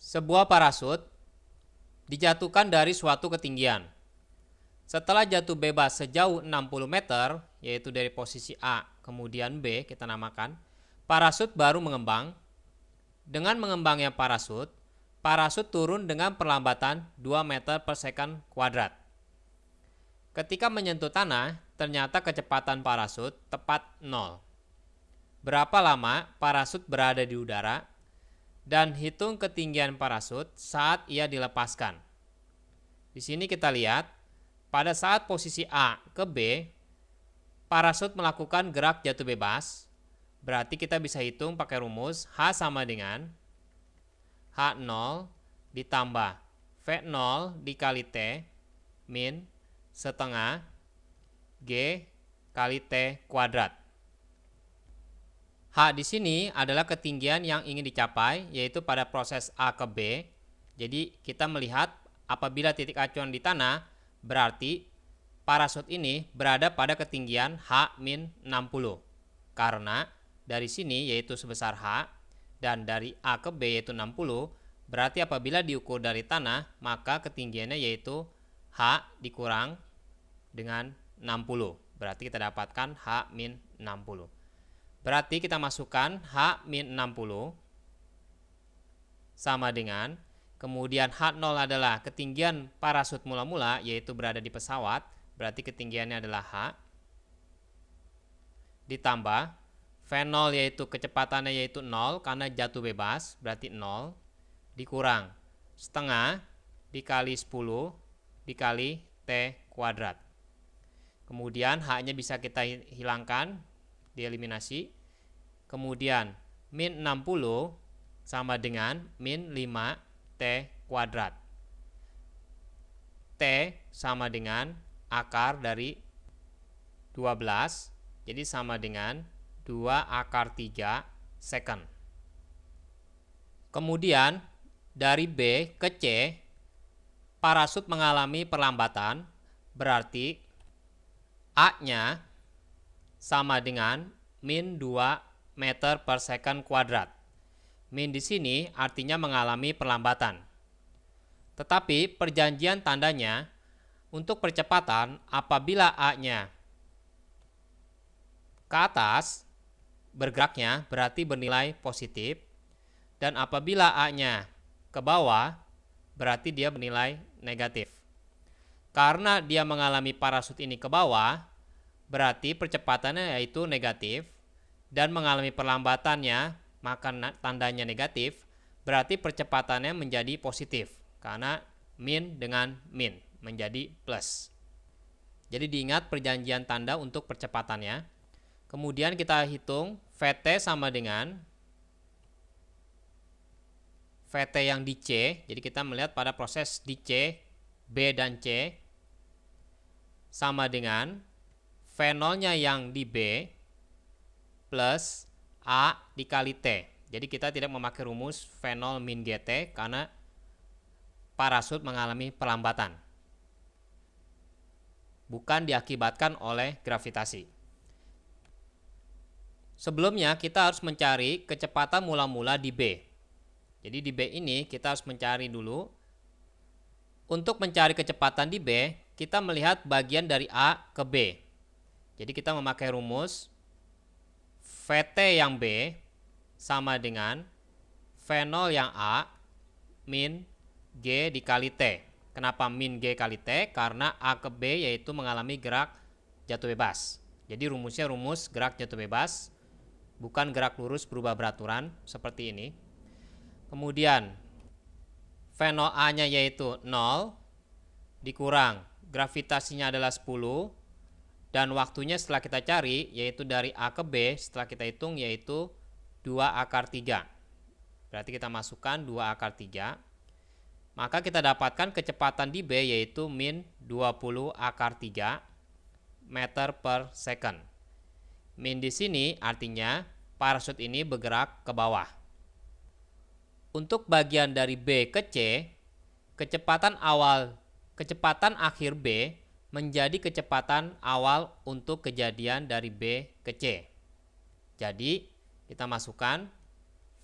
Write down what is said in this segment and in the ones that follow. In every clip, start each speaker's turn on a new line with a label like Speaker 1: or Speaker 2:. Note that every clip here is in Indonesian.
Speaker 1: Sebuah parasut dijatuhkan dari suatu ketinggian. Setelah jatuh bebas sejauh 60 meter, yaitu dari posisi A kemudian B kita namakan, parasut baru mengembang. Dengan mengembangnya parasut, parasut turun dengan perlambatan 2 meter per second kuadrat. Ketika menyentuh tanah, ternyata kecepatan parasut tepat 0. Berapa lama parasut berada di udara? Dan hitung ketinggian parasut saat ia dilepaskan. Di sini kita lihat, pada saat posisi A ke B, parasut melakukan gerak jatuh bebas. Berarti kita bisa hitung pakai rumus H sama dengan H0 ditambah V0 dikali T min setengah G kali T kuadrat. H di sini adalah ketinggian yang ingin dicapai, yaitu pada proses A ke B. Jadi kita melihat apabila titik acuan di tanah, berarti parasut ini berada pada ketinggian H-60. Karena dari sini yaitu sebesar H, dan dari A ke B yaitu 60, berarti apabila diukur dari tanah, maka ketinggiannya yaitu H dikurang dengan 60. Berarti kita dapatkan H-60. Berarti kita masukkan H-60 sama dengan, kemudian H0 adalah ketinggian parasut mula-mula, yaitu berada di pesawat, berarti ketinggiannya adalah H, ditambah V0 yaitu kecepatannya yaitu 0 karena jatuh bebas, berarti 0, dikurang setengah dikali 10 dikali T kuadrat. Kemudian H-nya bisa kita hilangkan, dieliminasi. Kemudian min 60 sama dengan min 5 T kuadrat. T sama dengan akar dari 12, jadi sama dengan 2 akar 3 second. Kemudian dari B ke C, parasut mengalami perlambatan, berarti A-nya sama dengan min 2 meter per second kuadrat. Min di sini artinya mengalami perlambatan. Tetapi perjanjian tandanya untuk percepatan apabila A-nya ke atas bergeraknya berarti bernilai positif, dan apabila A-nya ke bawah berarti dia bernilai negatif. Karena dia mengalami parasut ini ke bawah, berarti percepatannya yaitu negatif, dan mengalami perlambatannya maka tandanya negatif, berarti percepatannya menjadi positif karena min dengan min menjadi plus. Jadi diingat perjanjian tanda untuk percepatannya. Kemudian kita hitung VT sama dengan VT yang di C. Jadi kita melihat pada proses di C, B dan C sama dengan V0-nya yang di B plus A dikali T. Jadi kita tidak memakai rumus V0 min GT karena parasut mengalami perlambatan, bukan diakibatkan oleh gravitasi. Sebelumnya kita harus mencari kecepatan mula-mula di B. Jadi di B ini kita harus mencari dulu. Untuk mencari kecepatan di B, kita melihat bagian dari A ke B. Jadi kita memakai rumus VT yang B sama dengan V0 yang A min G dikali T. Kenapa min G kali T? Karena A ke B yaitu mengalami gerak jatuh bebas. Jadi rumusnya rumus gerak jatuh bebas, bukan gerak lurus berubah beraturan seperti ini. Kemudian V0 A-nya yaitu 0 dikurang gravitasinya adalah 10, dan waktunya setelah kita cari yaitu dari A ke B setelah kita hitung yaitu 2 akar 3. Berarti kita masukkan 2 akar 3. Maka kita dapatkan kecepatan di B yaitu min 20 akar 3 meter per second. Min di sini artinya parasut ini bergerak ke bawah. Untuk bagian dari B ke C, kecepatan akhir B menjadi kecepatan awal untuk kejadian dari B ke C. Jadi kita masukkan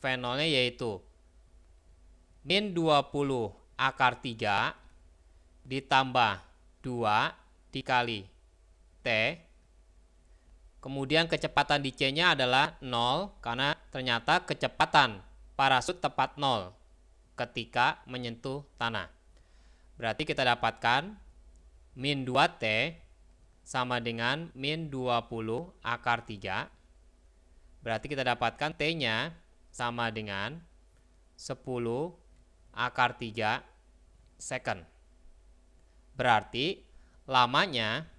Speaker 1: V0-nya yaitu min 20 akar 3 ditambah 2 dikali T. Kemudian kecepatan di C-nya adalah 0 karena ternyata kecepatan parasut tepat 0 ketika menyentuh tanah. Berarti kita dapatkan min 2T sama dengan min 20 akar 3. Berarti kita dapatkan T-nya sama dengan 10 akar 3 second. Berarti lamanya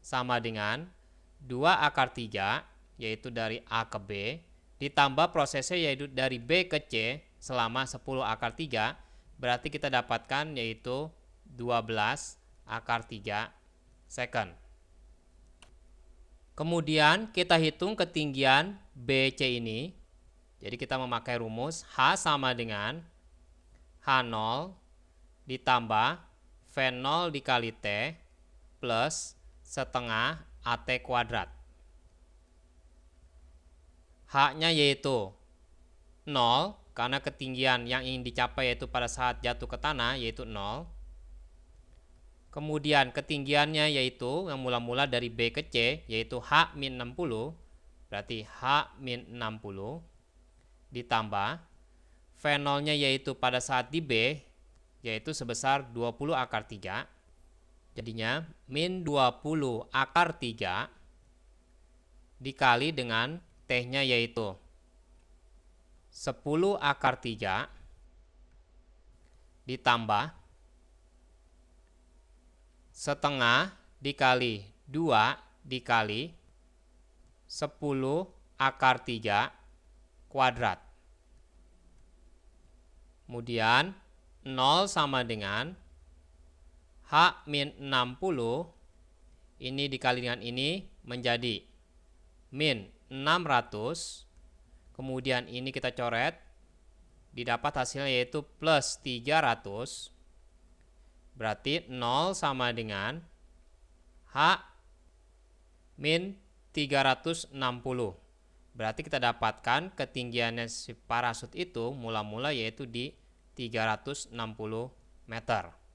Speaker 1: sama dengan 2 akar 3, yaitu dari A ke B, ditambah prosesnya yaitu dari B ke C selama 10 akar 3, berarti kita dapatkan yaitu 12 akar 3 second. Kemudian kita hitung ketinggian BC ini. Jadi kita memakai rumus H sama dengan H0 ditambah V0 dikali T plus setengah AT kuadrat. H-nya yaitu 0 karena ketinggian yang ingin dicapai yaitu pada saat jatuh ke tanah yaitu 0. Kemudian ketinggiannya yaitu yang mula-mula dari B ke C yaitu H-60, berarti H-60 ditambah V0-nya yaitu pada saat di B yaitu sebesar 20 akar 3. Jadinya min 20 akar 3 dikali dengan T-nya yaitu 10 akar 3 ditambah setengah dikali 2 dikali 10 akar 3 kuadrat. Kemudian 0 sama dengan H-60 ini dikali dengan ini menjadi min 600. Kemudian ini kita coret, didapat hasilnya yaitu plus 300. Berarti 0 sama dengan H min 360. Berarti kita dapatkan ketinggiannya si parasut itu mula-mula yaitu di 360 meter.